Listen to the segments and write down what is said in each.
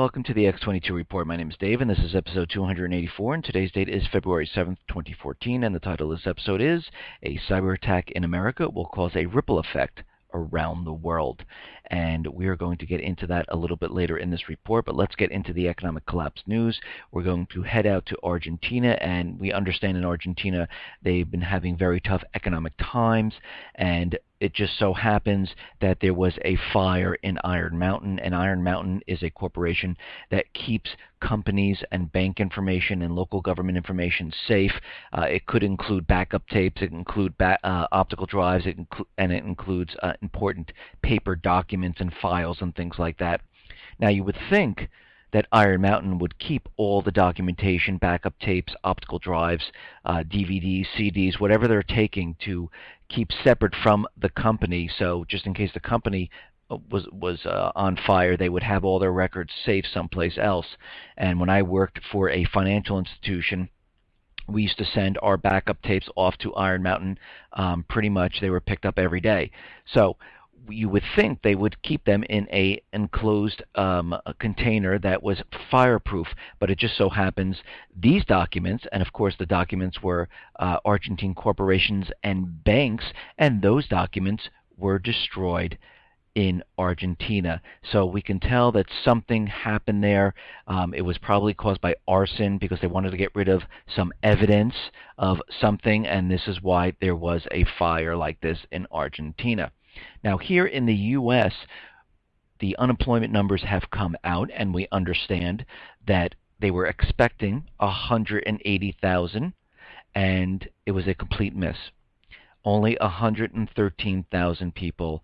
welcome to the X22 Report. My name is Dave, and this is episode 284, and today's date is February 7th, 2014, and the title of this episode is A Cyber Attack in America Will Cause a Ripple Effect Around the World. And we are going to get into that a little bit later in this report, but let's get into the economic collapse news. We're going to head out to Argentina, and we understand in Argentina they've been having very tough economic times, and it just so happens that there was a fire in Iron Mountain, and Iron Mountain is a corporation that keeps companies and bank information and local government information safe. It could include backup tapes, it includes optical drives, and it includes important paper documents and files and things like that. Now, you would think that Iron Mountain would keep all the documentation, backup tapes, optical drives, DVDs, CDs, whatever they're taking, to keep separate from the company. So just in case the company was on fire, they would have all their records safe someplace else. And when I worked for a financial institution, we used to send our backup tapes off to Iron Mountain. Pretty much they were picked up every day. So you would think they would keep them in a enclosed container that was fireproof, but it just so happens these documents, and of course the documents were Argentine corporations and banks, and those documents were destroyed in Argentina. So we can tell that something happened there. It was probably caused by arson because they wanted to get rid of some evidence of something, and this is why there was a fire like this in Argentina. Now, here in the U.S., the unemployment numbers have come out, and we understand that they were expecting 180,000, and it was a complete miss. Only 113,000 people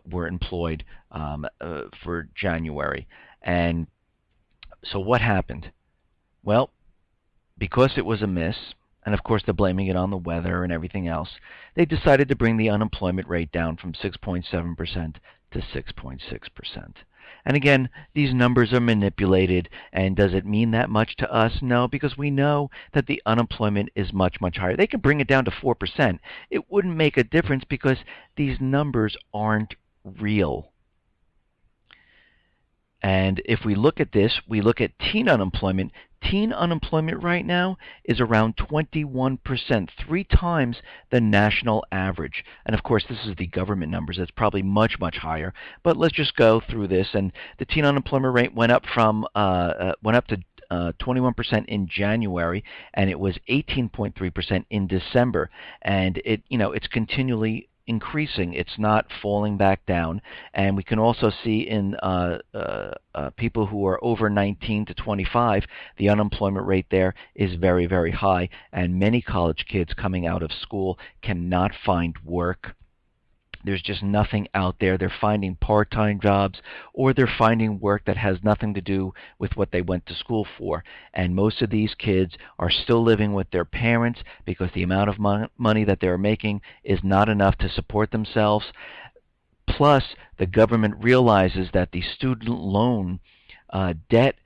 were employed for January. And so what happened? Well, because it was a miss, and of course they're blaming it on the weather and everything else, they decided to bring the unemployment rate down from 6.7% to 6.6%. And again, these numbers are manipulated, and does it mean that much to us? No, because we know that the unemployment is much, much higher. They can bring it down to 4%. It wouldn't make a difference because these numbers aren't real. And if we look at this, we look at teen unemployment. Teen unemployment right now is around 21%, 3 times the national average. And of course, this is the government numbers. It's probably much, much higher. But let's just go through this. And the teen unemployment rate went up to 21% in January, and it was 18.3% in December. And it's continually increasing. It's not falling back down. And we can also see in people who are over 19 to 25, the unemployment rate there is very, very high. And many college kids coming out of school cannot find work. There's just nothing out there. They're finding part-time jobs, or they're finding work that has nothing to do with what they went to school for. And most of these kids are still living with their parents because the amount of money that they're making is not enough to support themselves. Plus, the government realizes that the student loan debt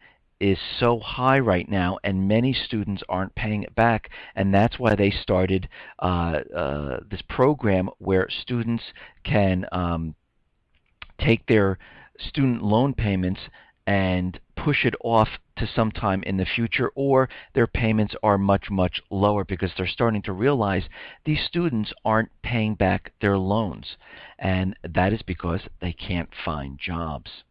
is so high right now, and many students aren't paying it back, and that's why they started this program where students can take their student loan payments and push it off to sometime in the future, or their payments are much, much lower because they're starting to realize these students aren't paying back their loans, and that is because they can't find jobs.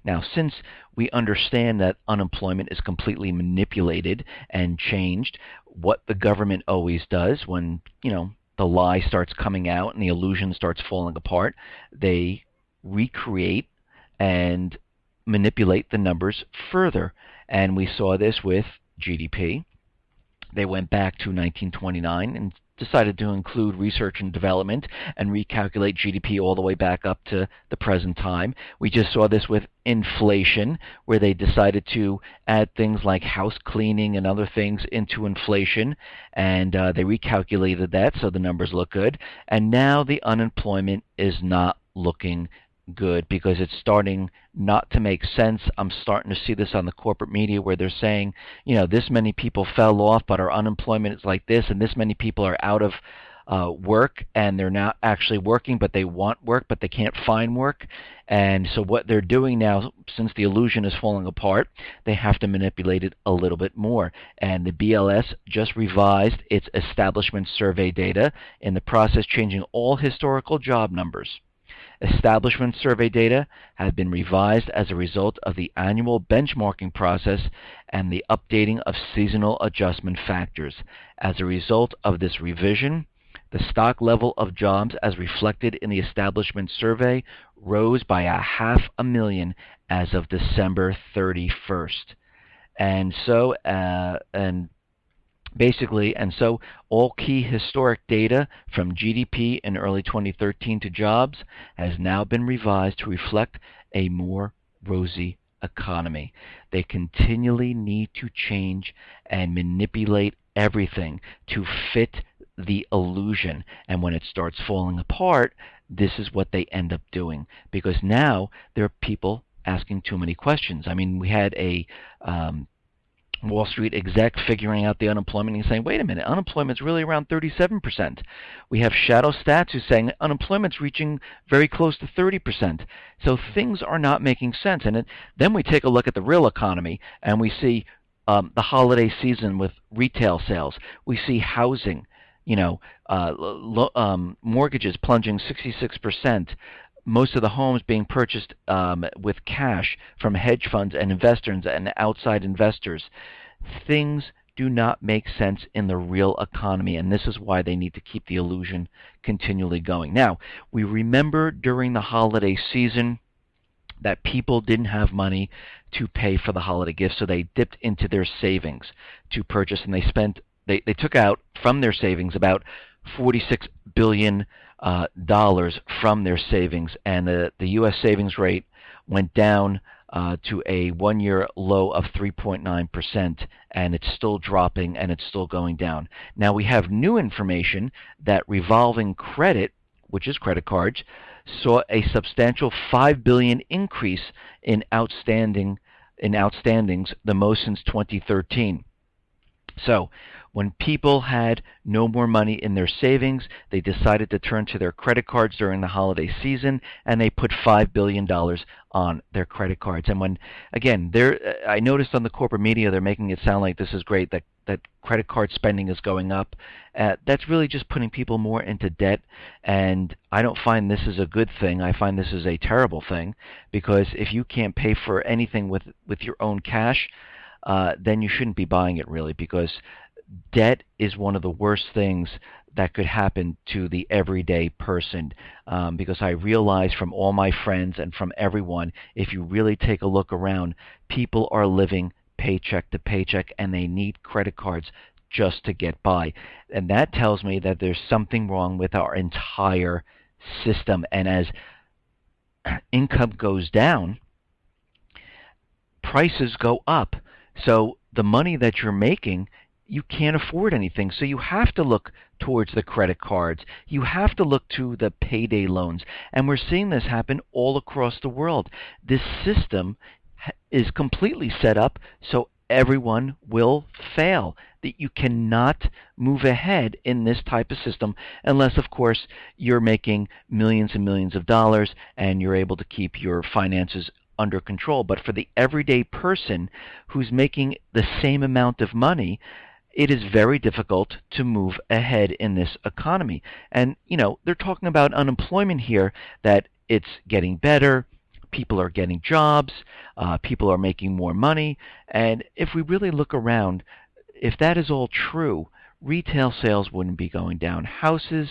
Now, since we understand that unemployment is completely manipulated and changed, what the government always does when, the lie starts coming out and the illusion starts falling apart, they recreate and manipulate the numbers further. And we saw this with GDP. They went back to 1929 and decided to include research and development and recalculate GDP all the way back up to the present time. We just saw this with inflation, where they decided to add things like house cleaning and other things into inflation, and they recalculated that so the numbers look good. And now the unemployment is not looking good because it's starting not to make sense. I'm starting to see this on the corporate media where they're saying, this many people fell off, but our unemployment is like this, and this many people are out of work, and they're not actually working, but they want work, but they can't find work. And so what they're doing now, since the illusion is falling apart, they have to manipulate it a little bit more. And the BLS just revised its establishment survey data, in the process changing all historical job numbers. Establishment survey data have been revised as a result of the annual benchmarking process and the updating of seasonal adjustment factors. As a result of this revision, the stock level of jobs as reflected in the establishment survey rose by 500,000 as of December 31st. And so all key historic data from GDP in early 2013 to jobs has now been revised to reflect a more rosy economy. They continually need to change and manipulate everything to fit the illusion. And when it starts falling apart, this is what they end up doing, because now there are people asking too many questions. I mean, we had a Wall Street exec figuring out the unemployment and saying, wait a minute, unemployment's really around 37%. We have shadow stats who's saying unemployment's reaching very close to 30%. So things are not making sense. And then we take a look at the real economy, and we see the holiday season with retail sales. We see housing, mortgages plunging 66%. Most of the homes being purchased with cash from hedge funds and investors and outside investors. Things do not make sense in the real economy, and this is why they need to keep the illusion continually going. Now, we remember during the holiday season that people didn't have money to pay for the holiday gifts, so they dipped into their savings to purchase, and they took out from their savings about $46 billion from their savings, and the U.S. savings rate went down to a one-year low of 3.9%, and it's still dropping, and it's still going down. Now we have new information that revolving credit, which is credit cards, saw a substantial $5 billion increase in outstandings, the most since 2013. So when people had no more money in their savings, they decided to turn to their credit cards during the holiday season, and they put $5 billion on their credit cards. And I noticed on the corporate media they're making it sound like this is great, that credit card spending is going up. That's really just putting people more into debt, and I don't find this is a good thing. I find this is a terrible thing, because if you can't pay for anything with your own cash, then you shouldn't be buying it, really, because debt is one of the worst things that could happen to the everyday person, because I realize from all my friends and from everyone, if you really take a look around, people are living paycheck to paycheck, and they need credit cards just to get by. And that tells me that there's something wrong with our entire system. And as income goes down, prices go up. So the money that you're making, you can't afford anything. So you have to look towards the credit cards. You have to look to the payday loans. And we're seeing this happen all across the world. This system is completely set up so everyone will fail. That you cannot move ahead in this type of system unless, of course, you're making millions and millions of dollars and you're able to keep your finances under control. But for the everyday person who's making the same amount of money, it is very difficult to move ahead in this economy. And, they're talking about unemployment here, that it's getting better, people are getting jobs, people are making more money. And if we really look around, if that is all true, retail sales wouldn't be going down. Houses,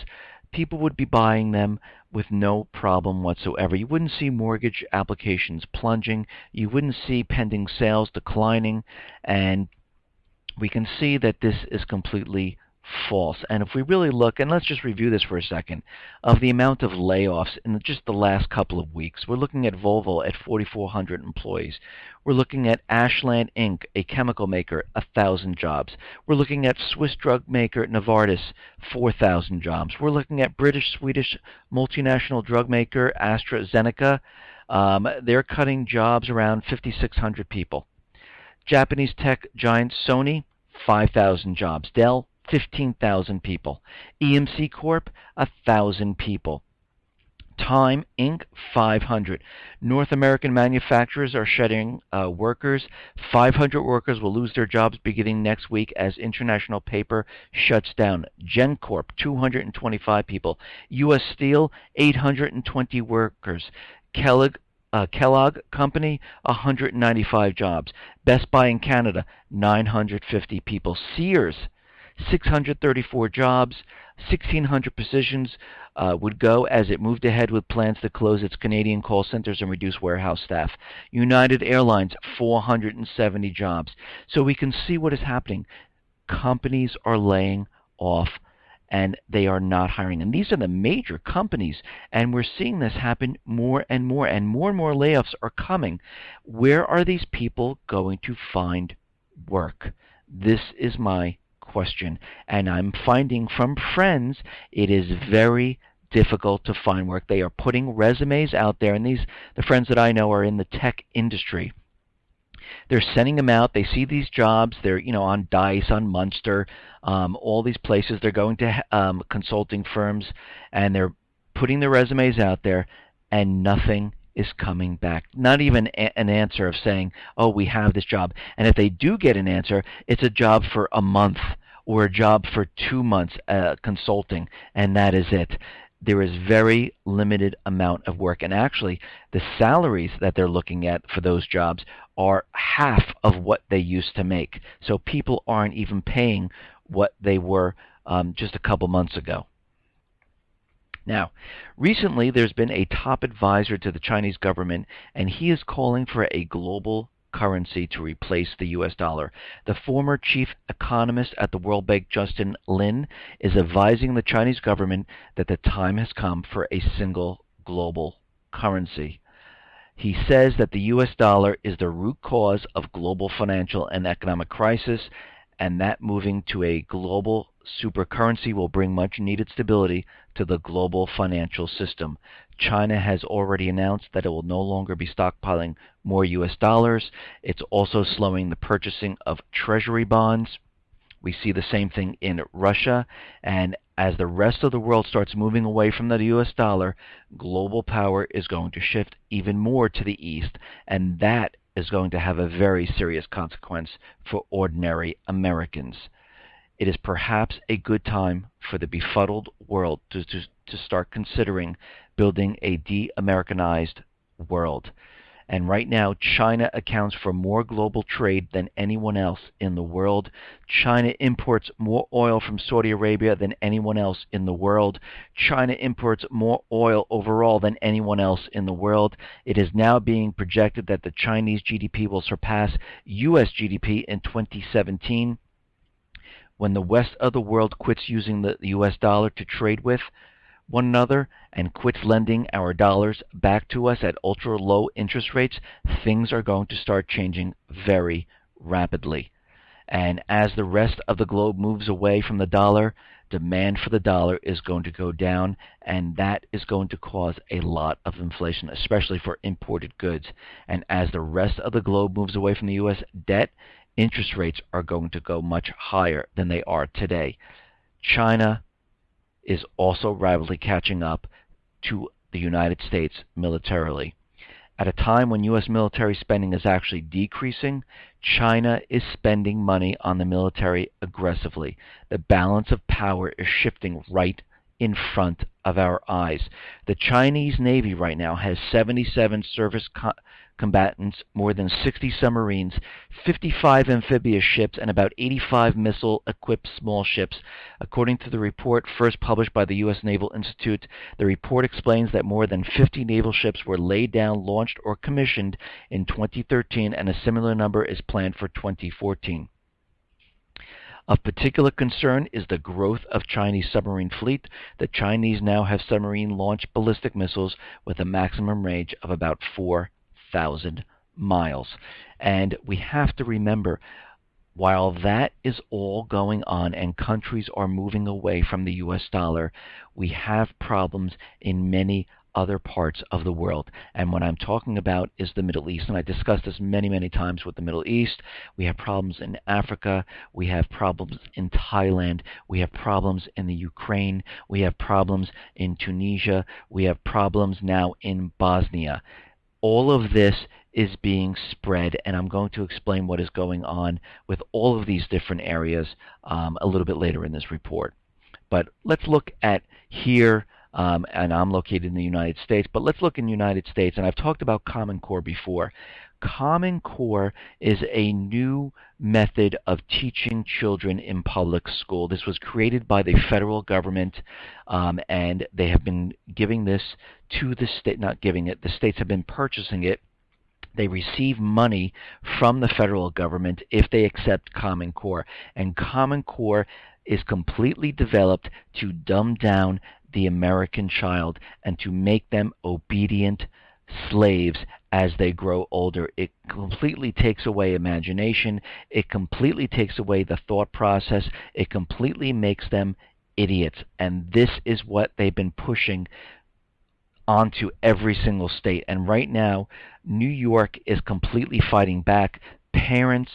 people would be buying them with no problem whatsoever. You wouldn't see mortgage applications plunging. You wouldn't see pending sales declining. And we can see that this is completely false. And if we really look, and let's just review this for a second, of the amount of layoffs in just the last couple of weeks. We're looking at Volvo at 4,400 employees. We're looking at Ashland Inc., a chemical maker, 1,000 jobs. We're looking at Swiss drug maker Novartis, 4,000 jobs. We're looking at British-Swedish multinational drug maker AstraZeneca. They're cutting jobs around 5,600 people. Japanese tech giant Sony, 5,000 jobs. Dell, 15,000 people. EMC Corp, 1,000 people. Time Inc., 500. North American manufacturers are shedding workers. 500 workers will lose their jobs beginning next week as International Paper shuts down. GenCorp, 225 people. U.S. Steel, 820 workers. Kellogg Company, 195 jobs. Best Buy in Canada, 950 people. Sears, 634 jobs. 1,600 positions would go as it moved ahead with plans to close its Canadian call centers and reduce warehouse staff. United Airlines, 470 jobs. So we can see what is happening. Companies are laying off, and they are not hiring. And these are the major companies, and we're seeing this happen more and more layoffs are coming. Where are these people going to find work? This is my question, and I'm finding from friends it is very difficult to find work. They are putting resumes out there, and the friends that I know are in the tech industry. They're sending them out. They see these jobs. They're on Dice, on Monster, all these places. They're going to consulting firms, and they're putting their resumes out there, and nothing is coming back. Not even an answer of saying, oh, we have this job. And if they do get an answer, it's a job for a month or a job for 2 months consulting, and that is it. There is very limited amount of work. And actually, the salaries that they're looking at for those jobs are half of what they used to make. So people aren't even paying what they were just a couple months ago. Now, recently there's been a top advisor to the Chinese government, and he is calling for a global currency to replace the U.S. dollar. The former chief economist at the World Bank, Justin Lin, is advising the Chinese government that the time has come for a single global currency. He says that the U.S. dollar is the root cause of global financial and economic crisis, and that moving to a global super currency will bring much needed stability to the global financial system. China has already announced that it will no longer be stockpiling more U.S. dollars. It's also slowing the purchasing of treasury bonds. We see the same thing in Russia, and as the rest of the world starts moving away from the U.S. dollar, global power is going to shift even more to the east, and that is going to have a very serious consequence for ordinary Americans. It is perhaps a good time for the befuddled world to start considering building a de-Americanized world. And right now, China accounts for more global trade than anyone else in the world. China imports more oil from Saudi Arabia than anyone else in the world. China imports more oil overall than anyone else in the world. It is now being projected that the Chinese GDP will surpass U.S. GDP in 2017. When the rest of the world quits using the U.S. dollar to trade with one another and quits lending our dollars back to us at ultra-low interest rates, things are going to start changing very rapidly. And as the rest of the globe moves away from the dollar, demand for the dollar is going to go down, and that is going to cause a lot of inflation, especially for imported goods. And as the rest of the globe moves away from the U.S. debt, interest rates are going to go much higher than they are today. China is also rapidly catching up to the United States militarily. At a time when U.S. military spending is actually decreasing, China is spending money on the military aggressively. The balance of power is shifting right in front of our eyes. The Chinese Navy right now has 77 surface combatants, more than 60 submarines, 55 amphibious ships, and about 85 missile-equipped small ships. According to the report first published by the U.S. Naval Institute, the report explains that more than 50 naval ships were laid down, launched, or commissioned in 2013, and a similar number is planned for 2014. Of particular concern is the growth of Chinese submarine fleet. The Chinese now have submarine-launched ballistic missiles with a maximum range of about 4,000 miles. And we have to remember, while that is all going on and countries are moving away from the U.S. dollar, we have problems in many other parts of the world. And what I'm talking about is the Middle East. And I discussed this many, many times with the Middle East. We have problems in Africa. We have problems in Thailand. We have problems in the Ukraine. We have problems in Tunisia. We have problems now in Bosnia. All of this is being spread, and I'm going to explain what is going on with all of these different areas a little bit later in this report. But let's look at here, and I'm located in the United States, but let's look in the United States, and I've talked about Common Core before. Common Core is a new method of teaching children in public school. This was created by the federal government, and they have been giving this to the state, not giving it, the states have been purchasing it. They receive money from the federal government if they accept Common Core. And Common Core is completely developed to dumb down the American child and to make them obedient slaves as they grow older. It completely takes away imagination. It completely takes away the thought process. It completely makes them idiots. And this is what they've been pushing onto every single state. And right now, New York is completely fighting back. Parents,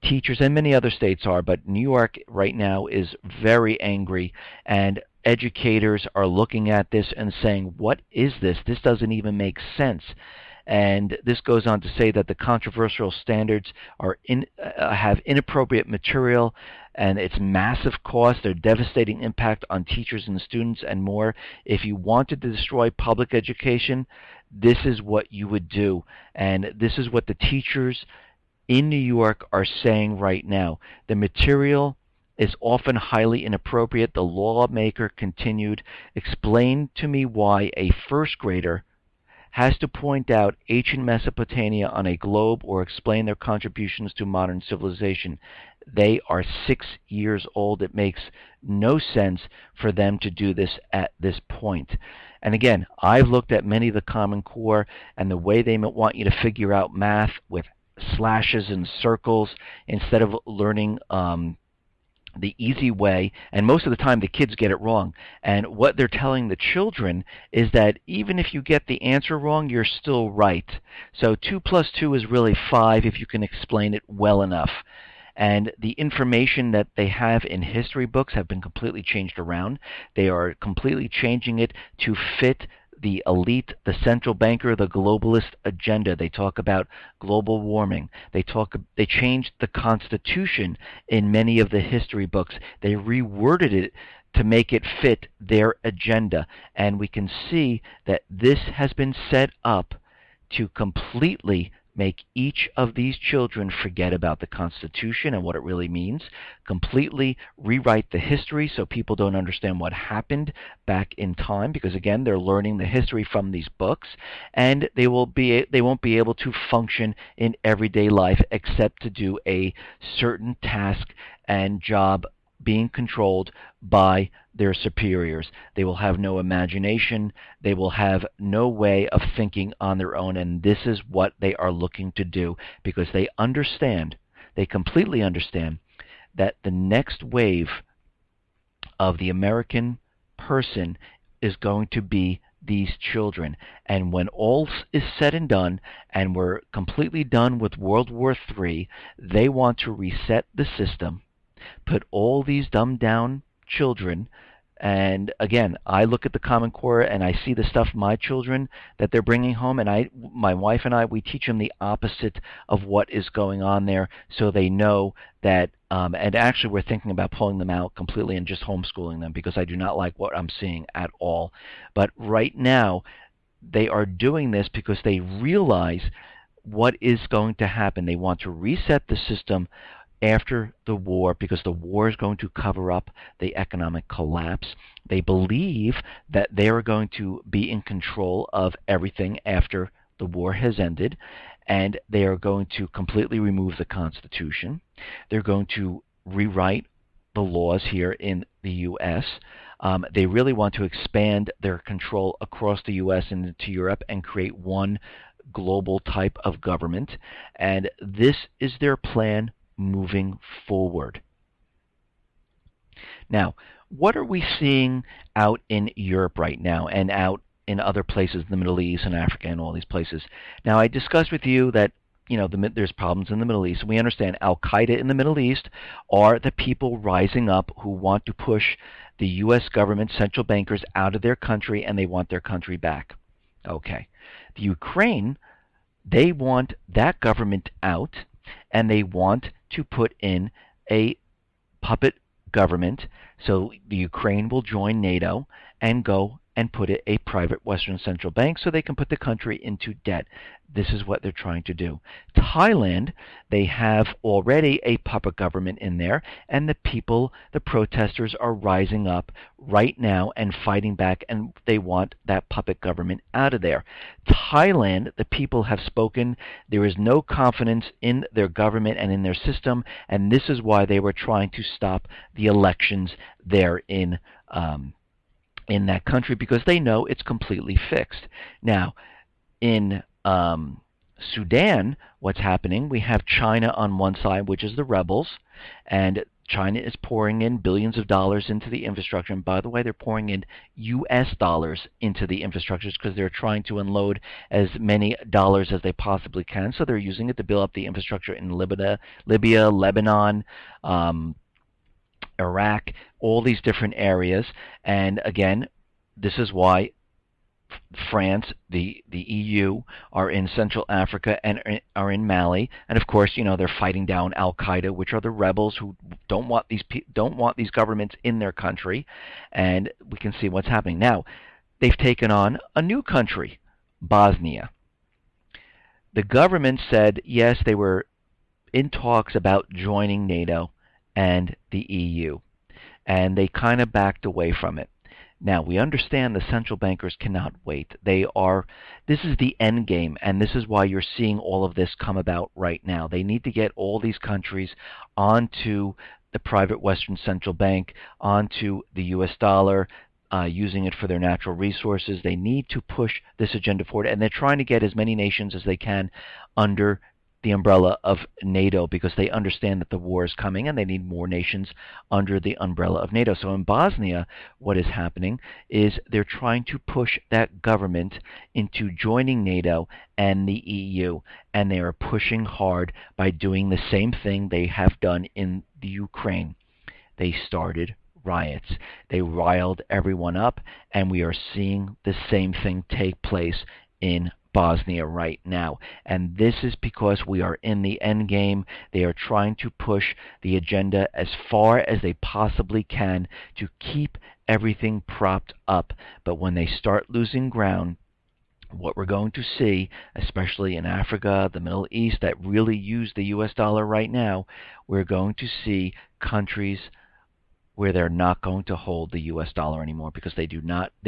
teachers, and many other states are, but New York right now is very angry, and educators are looking at this and saying, what is this? This doesn't even make sense. And this goes on to say that the controversial standards are have inappropriate material, and it's massive cost, their devastating impact on teachers and students, and more. If you wanted to destroy public education, this is what you would do. And this is what the teachers in New York are saying right now. The material is often highly inappropriate. The lawmaker continued, explain to me why a first grader has to point out ancient Mesopotamia on a globe or explain their contributions to modern civilization. They are 6 years old. It makes no sense for them to do this at this point. And again, I've looked at many of the Common Core and the way they want you to figure out math with slashes and circles instead of learning the easy way, and most of the time the kids get it wrong. And what they're telling the children is that even if you get the answer wrong, you're still right. So 2 plus 2 is really 5 if you can explain it well enough. And the information that they have in history books have been completely changed around. They are completely changing it to fit the elite, the central banker, the globalist agenda. They talk about global warming. They changed the Constitution in many of the history books. They reworded it to make it fit their agenda. And we can see that this has been set up to completely make each of these children forget about the Constitution and what it really means, completely rewrite the history so people don't understand what happened back in time, because again, they're learning the history from these books, and they won't be able to function in everyday life except to do a certain task and job being controlled by their superiors. They will have no imagination. They will have no way of thinking on their own, and this is what they are looking to do because they understand, they completely understand that the next wave of the American person is going to be these children. And when all is said and done, and we're completely done with World War III, they want to reset the system, put all these dumbed down children, and again, I look at the Common Core and I see the stuff my children that they're bringing home, and my wife and I, we teach them the opposite of what is going on there, so they know that, and actually we're thinking about pulling them out completely and just homeschooling them because I do not like what I'm seeing at all. But right now, they are doing this because they realize what is going to happen. They want to reset the system after the war because the war is going to cover up the economic collapse. They believe that they are going to be in control of everything after the war has ended, and they are going to completely remove the Constitution. They're going to rewrite the laws here in the U.S. They really want to expand their control across the U.S. and into Europe and create one global type of government, and this is their plan moving forward. Now, what are we seeing out in Europe right now and out in other places, the Middle East and Africa and all these places. Now, I discussed with you that there's problems in the Middle East. We understand Al-Qaeda in the Middle East are the people rising up who want to push the U.S. government, central bankers out of their country, and they want their country back. Okay. The Ukraine, they want that government out, and they want to put in a puppet government, so the Ukraine will join NATO and go and put a private Western central bank so they can put the country into debt. This is what they're trying to do. Thailand, they have already a puppet government in there, and the people, the protesters, are rising up right now and fighting back, and they want that puppet government out of there. Thailand, the people have spoken. There is no confidence in their government and in their system, and this is why they were trying to stop the elections there in that country, because they know it's completely fixed. Now, in Sudan, what's happening, we have China on one side, which is the rebels, and China is pouring in billions of dollars into the infrastructure. And by the way, they're pouring in U.S. dollars into the infrastructures because they're trying to unload as many dollars as they possibly can. So they're using it to build up the infrastructure in Libya, Lebanon, Iraq, all these different areas. And again, this is why France, the EU, are in Central Africa and are in Mali, and of course, they're fighting down Al-Qaeda, which are the rebels who don't want these governments in their country. And we can see what's happening now. They've taken on a new country, Bosnia. The government said yes, they were in talks about joining NATO and the EU, and they kind of backed away from it. Now, we understand the central bankers cannot wait. This is the end game, and this is why you're seeing all of this come about right now. They need to get all these countries onto the private Western central bank, onto the U.S. dollar, using it for their natural resources. They need to push this agenda forward, and they're trying to get as many nations as they can under the umbrella of NATO, because they understand that the war is coming and they need more nations under the umbrella of NATO. So in Bosnia, what is happening is they're trying to push that government into joining NATO and the EU, and they are pushing hard by doing the same thing they have done in the Ukraine. They started riots. They riled everyone up, and we are seeing the same thing take place in Bosnia right now. And this is because we are in the end game. They are trying to push the agenda as far as they possibly can to keep everything propped up. But when they start losing ground, what we're going to see, especially in Africa, the Middle East, that really use the U.S. dollar right now, we're going to see countries where they're not going to hold the U.S. dollar anymore, because they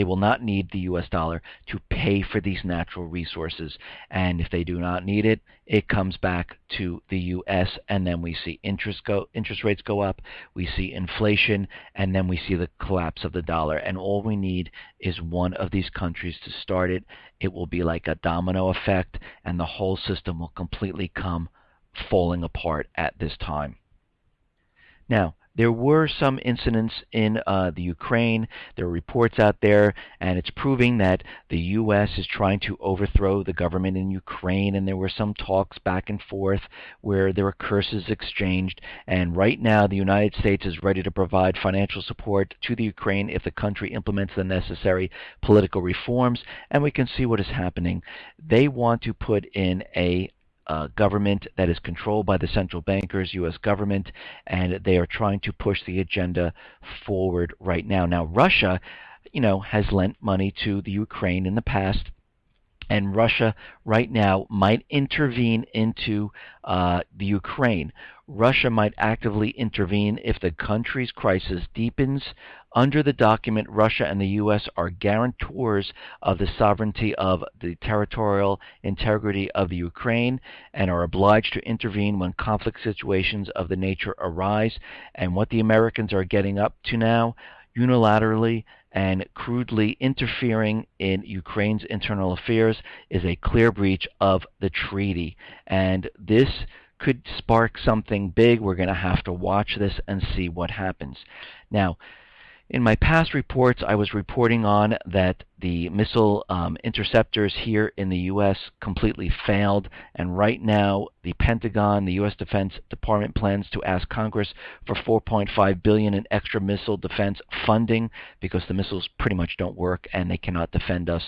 will not need the U.S. dollar to pay for these natural resources. And if they do not need it, it comes back to the U.S., and then we see interest rates go up, we see inflation, and then we see the collapse of the dollar. And all we need is one of these countries to start it. It will be like a domino effect, and the whole system will completely come falling apart at this time. Now, there were some incidents in the Ukraine. There are reports out there, and it's proving that the U.S. is trying to overthrow the government in Ukraine, and there were some talks back and forth where there were curses exchanged. And right now, the United States is ready to provide financial support to the Ukraine if the country implements the necessary political reforms, and we can see what is happening. They want to put in a government that is controlled by the central bankers, U.S. government, and they are trying to push the agenda forward right now. Now, Russia, has lent money to the Ukraine in the past, and Russia right now might intervene into the Ukraine. Russia might actively intervene if the country's crisis deepens. Under the document, Russia and the U.S. are guarantors of the sovereignty of the territorial integrity of the Ukraine and are obliged to intervene when conflict situations of the nature arise. And what the Americans are getting up to now, unilaterally and crudely interfering in Ukraine's internal affairs, is a clear breach of the treaty. And this could spark something big. We're going to have to watch this and see what happens. Now, in my past reports, I was reporting on that the missile interceptors here in the U.S. completely failed, and right now the Pentagon, the U.S. Defense Department, plans to ask Congress for $4.5 billion in extra missile defense funding because the missiles pretty much don't work and they cannot defend us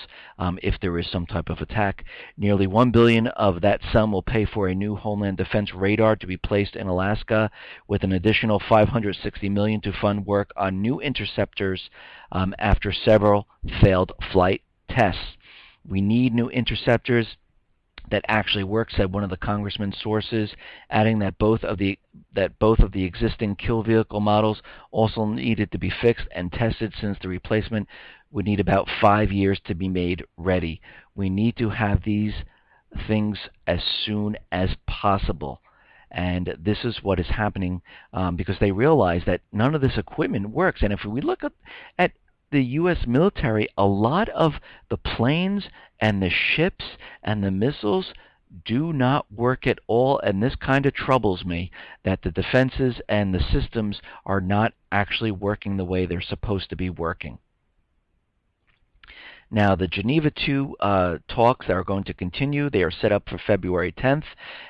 if there is some type of attack. Nearly $1 billion of that sum will pay for a new Homeland Defense radar to be placed in Alaska, with an additional $560 million to fund work on new interceptors after several failed flight tests. We need new interceptors that actually work, said one of the congressman's sources, adding that both of the existing kill vehicle models also needed to be fixed and tested, since the replacement would need about 5 years to be made ready. We need to have these things as soon as possible. And this is what is happening because they realize that none of this equipment works. And if we look at the U.S. military, a lot of the planes and the ships and the missiles do not work at all, and this kind of troubles me, that the defenses and the systems are not actually working the way they're supposed to be working. Now, the Geneva II talks are going to continue. They are set up for February 10th,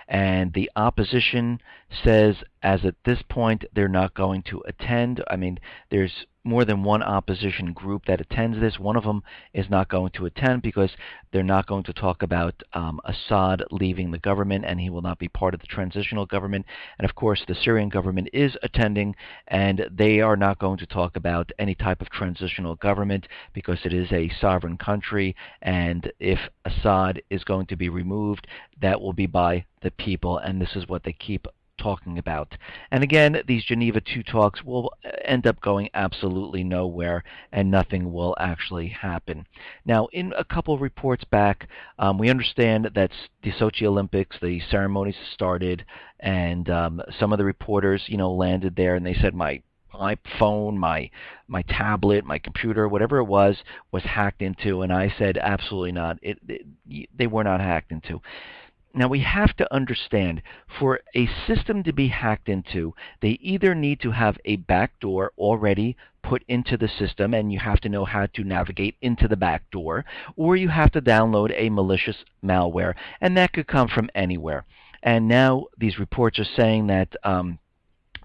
and the opposition says, as at this point, they're not going to attend. I mean, there's more than one opposition group that attends this. One of them is not going to attend because they're not going to talk about Assad leaving the government, and he will not be part of the transitional government. And of course, the Syrian government is attending, and they are not going to talk about any type of transitional government because it is a sovereign country, and if Assad is going to be removed, that will be by the people, and this is what they keep talking about. And again, these Geneva II talks will end up going absolutely nowhere, and nothing will actually happen. Now, in a couple reports back, we understand that the Sochi Olympics, the ceremonies started, and some of the reporters, landed there, and they said my phone, my tablet, my computer, whatever it was hacked into, and I said absolutely not. They were not hacked into. Now, we have to understand, for a system to be hacked into, they either need to have a backdoor already put into the system, and you have to know how to navigate into the backdoor, or you have to download a malicious malware, and that could come from anywhere. And now these reports are saying that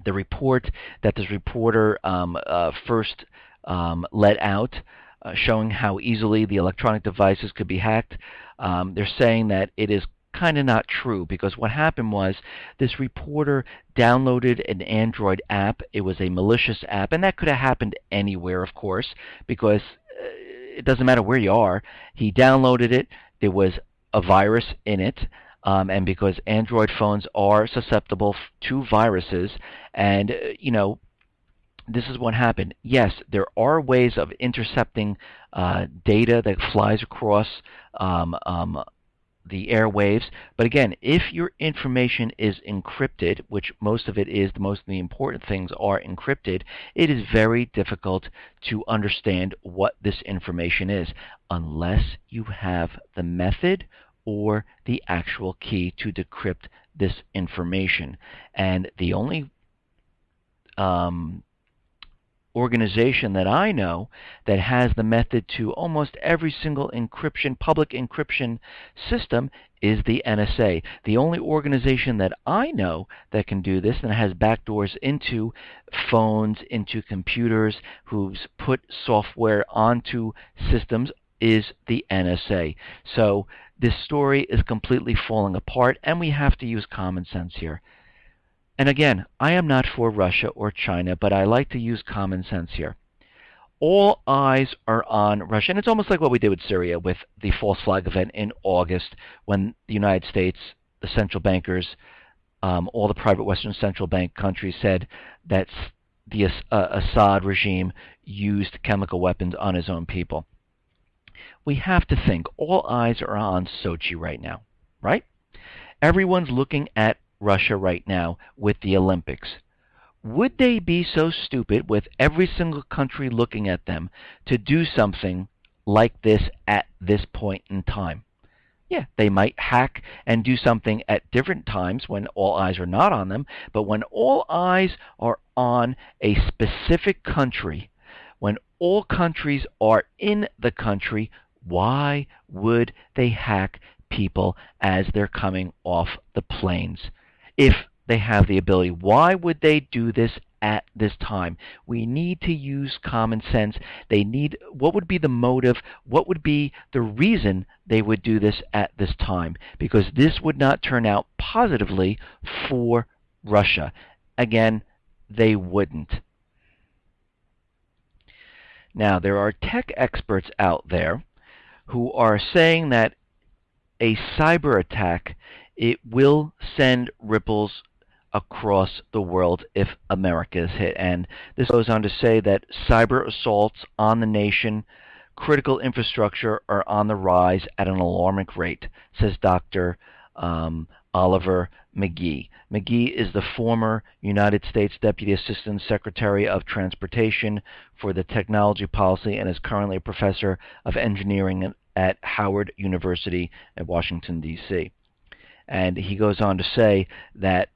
the report that this reporter first let out, showing how easily the electronic devices could be hacked, they're saying that it is kind of not true, because what happened was this reporter downloaded an Android app. It was a malicious app, and that could have happened anywhere, of course, because it doesn't matter where you are. He downloaded it. There was a virus in it, and because Android phones are susceptible to viruses, and this is what happened. Yes, there are ways of intercepting data that flies across the airwaves, but again, if your information is encrypted, which most of it is, most of the important things are encrypted, it is very difficult to understand what this information is unless you have the method or the actual key to decrypt this information. And the only organization that I know that has the method to almost every single encryption, public encryption system is the NSA. The only organization that I know that can do this and has backdoors into phones, into computers, who's put software onto systems is the NSA. So this story is completely falling apart, and we have to use common sense here. And again, I am not for Russia or China, but I like to use common sense here. All eyes are on Russia, and it's almost like what we did with Syria with the false flag event in August, when the United States, the central bankers, all the private Western central bank countries said that the Assad regime used chemical weapons on his own people. We have to think all eyes are on Sochi right now, right? Everyone's looking at Russia right now with the Olympics. Would they be so stupid, with every single country looking at them, to do something like this at this point in time? Yeah, they might hack and do something at different times when all eyes are not on them, but when all eyes are on a specific country, when all countries are in the country, why would they hack people as they're coming off the planes? If they have the ability, why would they do this at this time? We need to use common sense. What would be the motive? What would be the reason they would do this at this time? Because this would not turn out positively for Russia. Again, they wouldn't. Now, there are tech experts out there who are saying that a cyber attack, it will send ripples across the world if America is hit. And this goes on to say that cyber assaults on the nation, critical infrastructure are on the rise at an alarming rate, says Dr. Oliver McGee. McGee is the former United States Deputy Assistant Secretary of Transportation for the Technology Policy and is currently a professor of engineering at Howard University in Washington, D.C. And he goes on to say that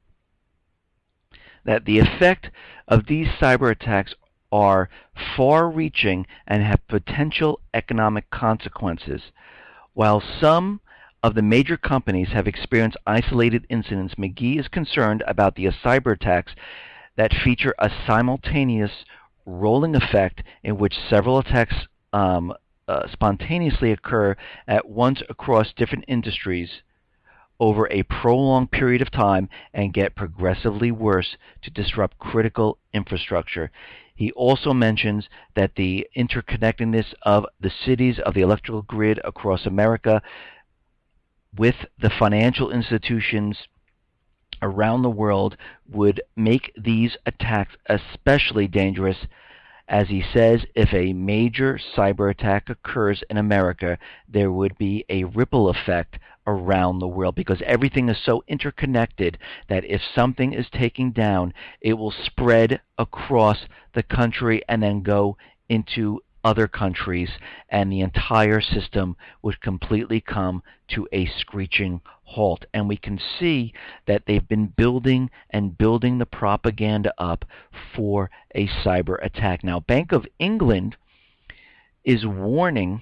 the effect of these cyber attacks are far-reaching and have potential economic consequences. While some of the major companies have experienced isolated incidents, McGee is concerned about the cyber attacks that feature a simultaneous rolling effect in which several attacks spontaneously occur at once across different industries over a prolonged period of time and get progressively worse to disrupt critical infrastructure. He also mentions that the interconnectedness of the cities of the electrical grid across America with the financial institutions around the world would make these attacks especially dangerous. As he says, if a major cyber attack occurs in America, there would be a ripple effect around the world because everything is so interconnected that if something is taken down, it will spread across the country and then go into other countries, and the entire system would completely come to a screeching halt. And we can see that they've been building and building the propaganda up for a cyber attack. Now, Bank of England is warning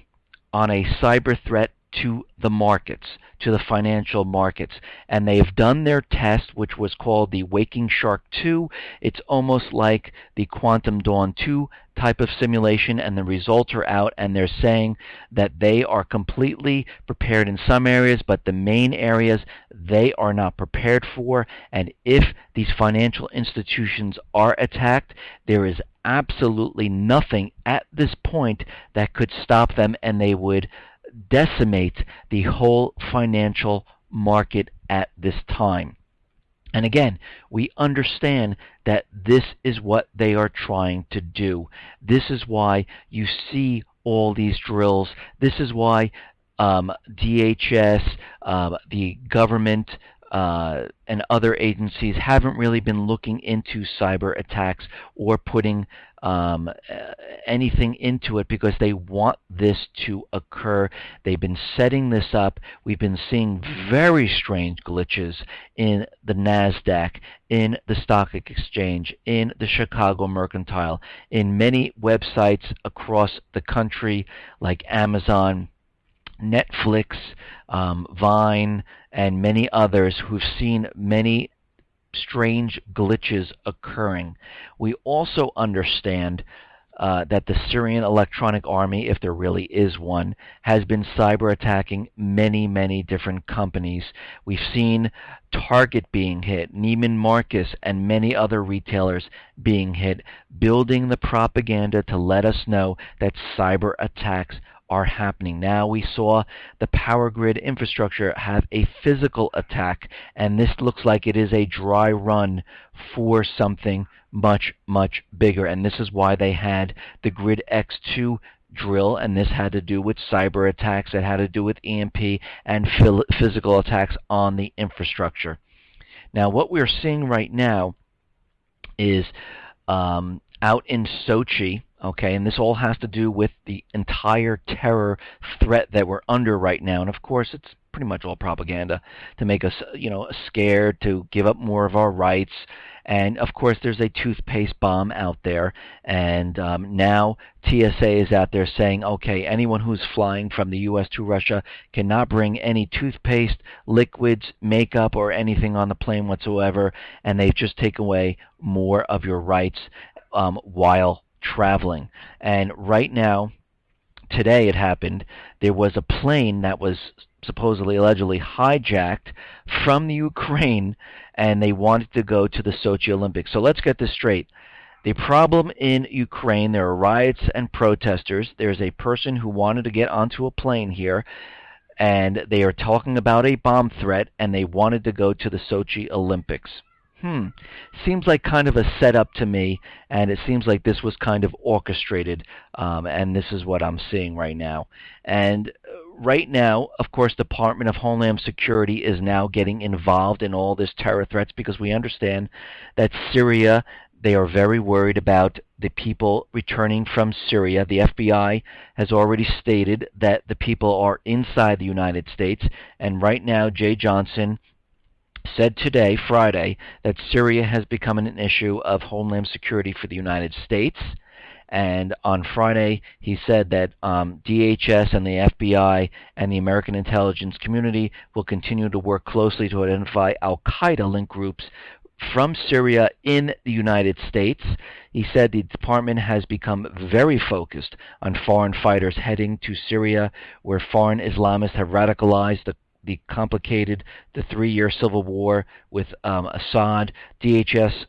on a cyber threat to the markets, to the financial markets. And they've done their test, which was called the Waking Shark 2. It's almost like the Quantum Dawn 2 type of simulation, and the results are out, and they're saying that they are completely prepared in some areas, but the main areas they are not prepared for. And if these financial institutions are attacked, there is absolutely nothing at this point that could stop them, and they would decimate the whole financial market at this time. And again, we understand that this is what they are trying to do. This is why you see all these drills. This is why DHS, the government, and other agencies haven't really been looking into cyber attacks or putting anything into it because they want this to occur. They've been setting this up. We've been seeing very strange glitches in the NASDAQ, in the stock exchange, in the Chicago Mercantile, in many websites across the country like Amazon, Netflix, Vine, and many others who've seen many strange glitches occurring. We also understand that the Syrian Electronic Army, if there really is one, has been cyber attacking many, many different companies. We've seen Target being hit, Neiman Marcus, and many other retailers being hit, building the propaganda to let us know that cyber attacks are happening. Now we saw the power grid infrastructure have a physical attack, and this looks like it is a dry run for something much, much bigger. And this is why they had the Grid X2 drill, and this had to do with cyber attacks. It had to do with EMP and physical attacks on the infrastructure. Now what we're seeing right now is out in Sochi, okay, and this all has to do with the entire terror threat that we're under right now. And of course, it's pretty much all propaganda to make us, scared, to give up more of our rights. And of course, there's a toothpaste bomb out there, and now TSA is out there saying, okay, anyone who's flying from the U.S. to Russia cannot bring any toothpaste, liquids, makeup, or anything on the plane whatsoever, and they've just taken away more of your rights while traveling. And right now, today it happened, there was a plane that was supposedly, allegedly hijacked from the Ukraine, and they wanted to go to the Sochi Olympics. So let's get this straight. The problem in Ukraine, there are riots and protesters. There's a person who wanted to get onto a plane here, and they are talking about a bomb threat, and they wanted to go to the Sochi Olympics. Seems like kind of a setup to me, and it seems like this was kind of orchestrated, and this is what I'm seeing right now. And right now, of course, the Department of Homeland Security is now getting involved in all this terror threats because we understand that Syria, they are very worried about the people returning from Syria. The FBI has already stated that the people are inside the United States, and right now Jay Johnson said today, Friday, that Syria has become an issue of homeland security for the United States. And on Friday, he said that DHS and the FBI and the American intelligence community will continue to work closely to identify al-Qaeda link groups from Syria in the United States. He said the department has become very focused on foreign fighters heading to Syria, where foreign Islamists have radicalized the the 3-year civil war with Assad. DHS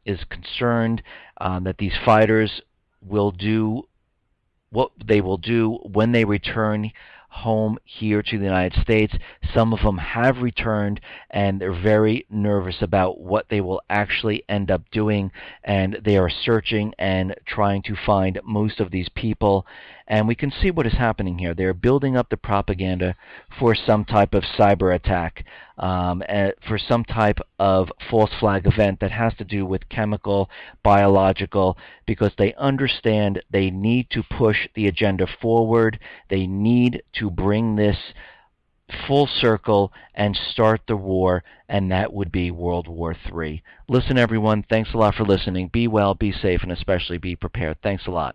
is concerned that these fighters will do what they will do when they return home here to the United States. Some of them have returned, and they're very nervous about what they will actually end up doing, and they are searching and trying to find most of these people. And we can see what is happening here. They're building up the propaganda for some type of cyber attack, for some type of false flag event that has to do with chemical, biological, because they understand they need to push the agenda forward. They need to bring this full circle and start the war, and that would be World War III. Listen, everyone, thanks a lot for listening. Be well, be safe, and especially be prepared. Thanks a lot.